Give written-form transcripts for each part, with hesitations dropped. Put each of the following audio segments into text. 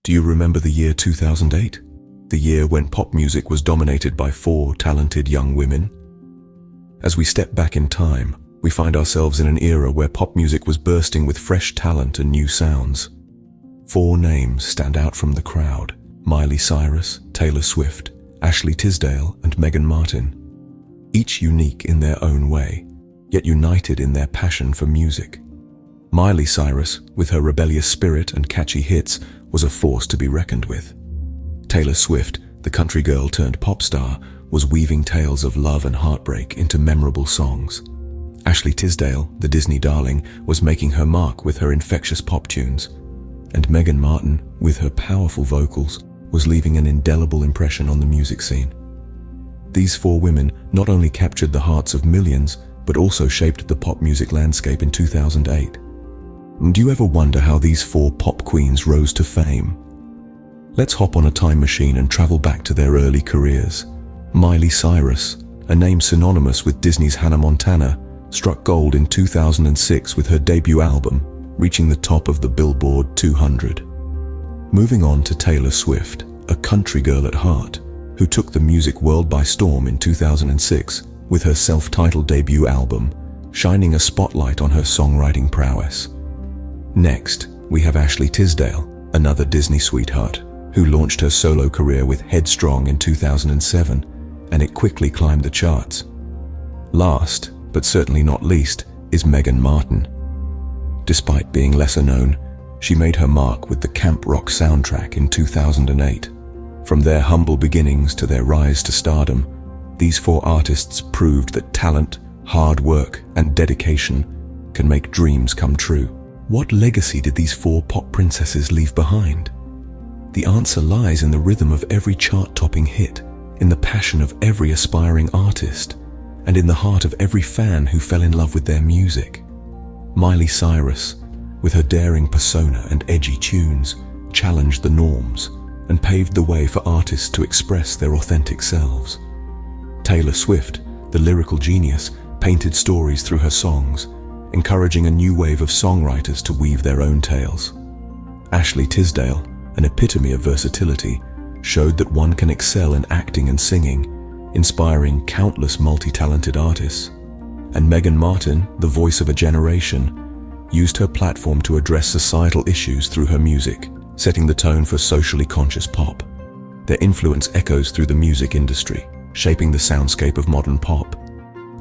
Do you remember the year 2008? The year when pop music was dominated by four talented young women? As we step back in time, we find ourselves in an era where pop music was bursting with fresh talent and new sounds. Four names stand out from the crowd: Miley Cyrus, Taylor Swift, Ashley Tisdale, and Megan Martin. Each unique in their own way, yet united in their passion for music. Miley Cyrus, with her rebellious spirit and catchy hits, was a force to be reckoned with. Taylor Swift, the country girl turned pop star, was weaving tales of love and heartbreak into memorable songs. Ashley Tisdale, the Disney darling, was making her mark with her infectious pop tunes. And Megan Martin, with her powerful vocals, was leaving an indelible impression on the music scene. These four women not only captured the hearts of millions, but also shaped the pop music landscape in 2008. Do you ever wonder how these four pop queens rose to fame? Let's hop on a time machine and travel back to their early careers. Miley Cyrus, a name synonymous with Disney's Hannah Montana, struck gold in 2006 with her debut album, reaching the top of the Billboard 200. Moving on to Taylor Swift, a country girl at heart, who took the music world by storm in 2006 with her self-titled debut album, shining a spotlight on her songwriting prowess. Next, we have Ashley Tisdale, another Disney sweetheart, who launched her solo career with Headstrong in 2007, and it quickly climbed the charts. Last, but certainly not least, is Megan Martin. Despite being lesser known, she made her mark with the Camp Rock soundtrack in 2008. From their humble beginnings to their rise to stardom, these four artists proved that talent, hard work, and dedication can make dreams come true. What legacy did these four pop princesses leave behind? The answer lies in the rhythm of every chart-topping hit, in the passion of every aspiring artist, and in the heart of every fan who fell in love with their music. Miley Cyrus, with her daring persona and edgy tunes, challenged the norms and paved the way for artists to express their authentic selves. Taylor Swift, the lyrical genius, painted stories through her songs, encouraging a new wave of songwriters to weave their own tales. Ashley Tisdale, an epitome of versatility, showed that one can excel in acting and singing, inspiring countless multi-talented artists. And Megan Martin, the voice of a generation, used her platform to address societal issues through her music, setting the tone for socially conscious pop. Their influence echoes through the music industry, shaping the soundscape of modern pop.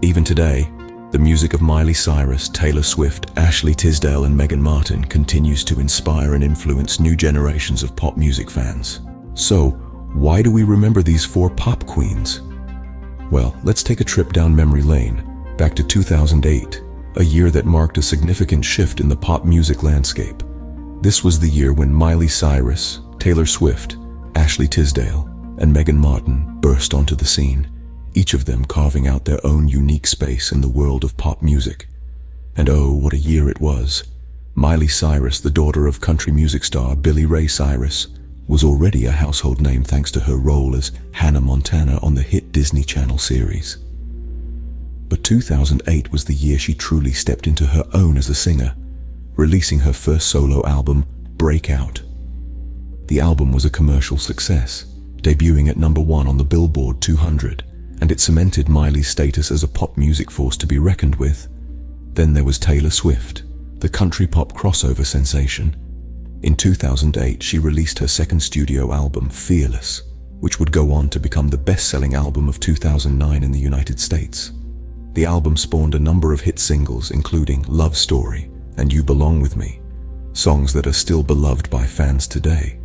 Even today, the music of Miley Cyrus, Taylor Swift, Ashley Tisdale, and Megan Martin continues to inspire and influence new generations of pop music fans. So, why do we remember these four pop queens? Well, let's take a trip down memory lane, back to 2008, a year that marked a significant shift in the pop music landscape. This was the year when Miley Cyrus, Taylor Swift, Ashley Tisdale, and Megan Martin burst onto the scene, each of them carving out their own unique space in the world of pop music. And oh, what a year it was. Miley Cyrus, the daughter of country music star Billy Ray Cyrus, was already a household name thanks to her role as Hannah Montana on the hit Disney Channel series. But 2008 was the year she truly stepped into her own as a singer, releasing her first solo album, Breakout. The album was a commercial success, debuting at #1 on the Billboard 200, and it cemented Miley's status as a pop music force to be reckoned with. Then there was Taylor Swift, the country pop crossover sensation. In 2008, she released her second studio album, Fearless, which would go on to become the best-selling album of 2009 in the United States. The album spawned a number of hit singles, including Love Story and You Belong With Me, songs that are still beloved by fans today.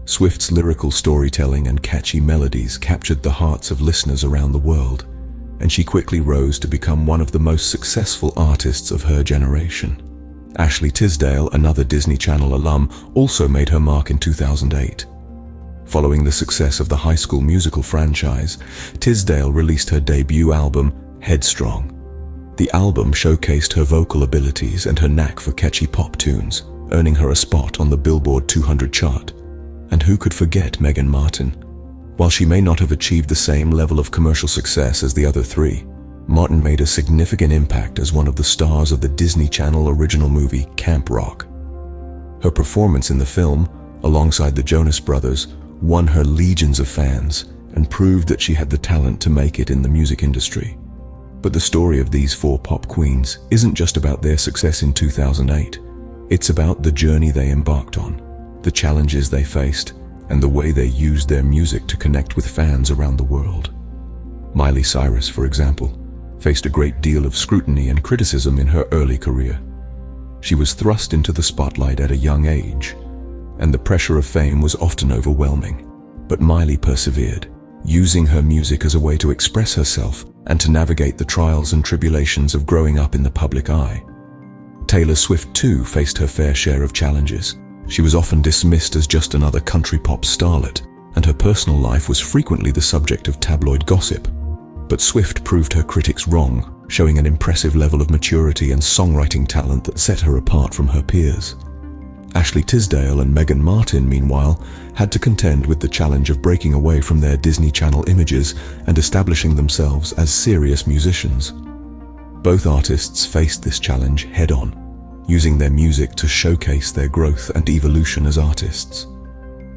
Swift's lyrical storytelling and catchy melodies captured the hearts of listeners around the world, and she quickly rose to become one of the most successful artists of her generation. Ashley Tisdale, another Disney Channel alum, also made her mark in 2008. Following the success of the High School Musical franchise, Tisdale released her debut album, Headstrong. The album showcased her vocal abilities and her knack for catchy pop tunes, earning her a spot on the Billboard 200 chart. And who could forget Megan Martin? While she may not have achieved the same level of commercial success as the other three, Martin made a significant impact as one of the stars of the Disney Channel original movie Camp Rock. Her performance in the film, alongside the Jonas Brothers, won her legions of fans and proved that she had the talent to make it in the music industry. But the story of these four pop queens isn't just about their success in 2008. It's about the journey they embarked on, the challenges they faced, and the way they used their music to connect with fans around the world. Miley Cyrus, for example, faced a great deal of scrutiny and criticism in her early career. She was thrust into the spotlight at a young age, and the pressure of fame was often overwhelming. But Miley persevered, using her music as a way to express herself and to navigate the trials and tribulations of growing up in the public eye. Taylor Swift too faced her fair share of challenges. She was often dismissed as just another country pop starlet, and her personal life was frequently the subject of tabloid gossip. But Swift proved her critics wrong, showing an impressive level of maturity and songwriting talent that set her apart from her peers. Ashley Tisdale and Megan Martin, meanwhile, had to contend with the challenge of breaking away from their Disney Channel images and establishing themselves as serious musicians. Both artists faced this challenge head-on, using their music to showcase their growth and evolution as artists.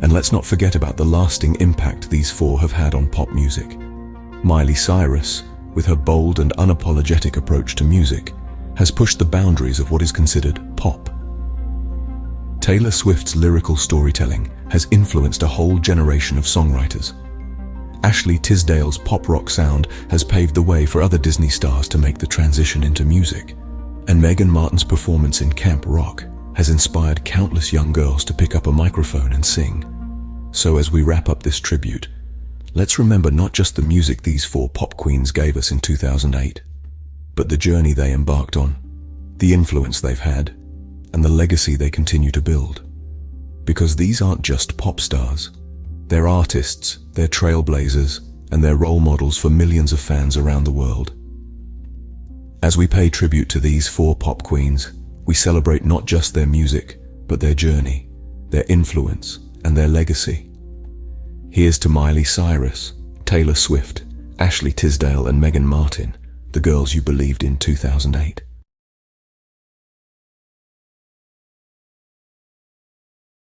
And let's not forget about the lasting impact these four have had on pop music. Miley Cyrus, with her bold and unapologetic approach to music, has pushed the boundaries of what is considered pop. Taylor Swift's lyrical storytelling has influenced a whole generation of songwriters. Ashley Tisdale's pop rock sound has paved the way for other Disney stars to make the transition into music. And Megan Martin's performance in Camp Rock has inspired countless young girls to pick up a microphone and sing. So as we wrap up this tribute, let's remember not just the music these four pop queens gave us in 2008, but the journey they embarked on, the influence they've had, and the legacy they continue to build. Because these aren't just pop stars. They're artists, they're trailblazers, and they're role models for millions of fans around the world. As we pay tribute to these four pop queens, we celebrate not just their music, but their journey, their influence, and their legacy. Here's to Miley Cyrus, Taylor Swift, Ashley Tisdale, and Megan Martin, the girls you believed in 2008.